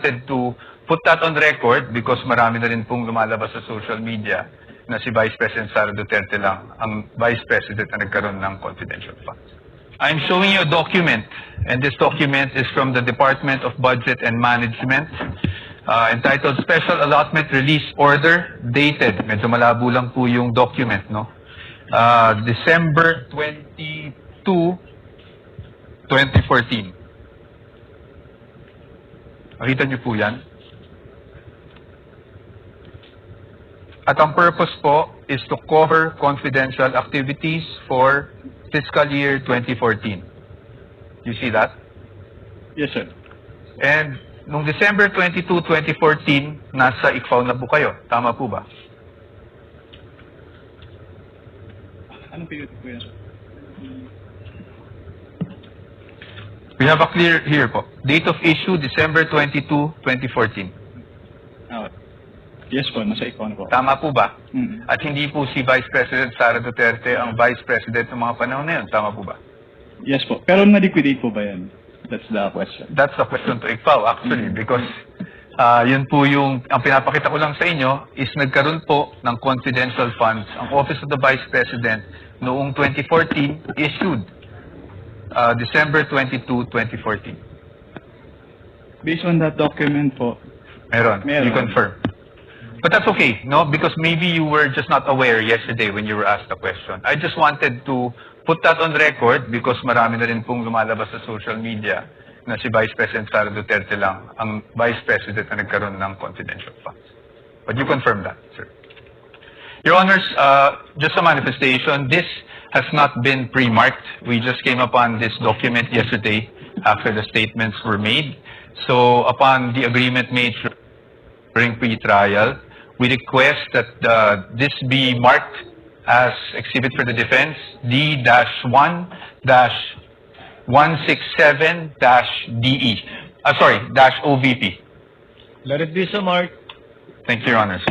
wanted to put that on record because marami na rin pong lumalabas sa social media na si Vice President Sara Duterte lang ang Vice President na nagkaroon ng confidential funds. I'm showing you a document, and this document is from the Department of Budget and Management, entitled Special Allotment Release Order, dated. Medyo malabo lang po yung document, no? December 22, 2014. Nakita niyo po yan? At ang purpose po is to cover confidential activities for fiscal year 2014. You see that? Yes, sir. And nung December 22, 2014, nasa ICFAO na po kayo. Tama po ba? Anong period po yan, sir? We have a clear here po. Date of issue, December 22, 2014. Yes po, nasa ikaw na po. Tama po ba? Mm. At hindi po si Vice President Sara Duterte ang Vice President ng mga panahon na yun. Tama po ba? Yes po. Pero na-liquidate po ba yan? That's the question. That's the question to ICFAO actually because yun po yung, ang pinapakita ko lang sa inyo is nagkaroon po ng confidential funds ang Office of the Vice President noong 2014 issued December 22, 2014. Based on that document po, Meron. Meron. You confirm. But that's okay, no? Because maybe you were just not aware yesterday when you were asked the question. I just wanted to put that on record because marami na rin pong lumalabas sa social media na si Vice President Sara Duterte lang ang Vice President na nagkaroon ng confidential funds. But you confirm that, sir. Your Honors, just a manifestation, this has not been pre-marked. We just came upon this document yesterday after the statements were made. So upon the agreement made during pre-trial, we request that this be marked as exhibit for the defense D-167-DE. Sorry, -OVP. Let it be so, Mark. Thank you, Your Honors.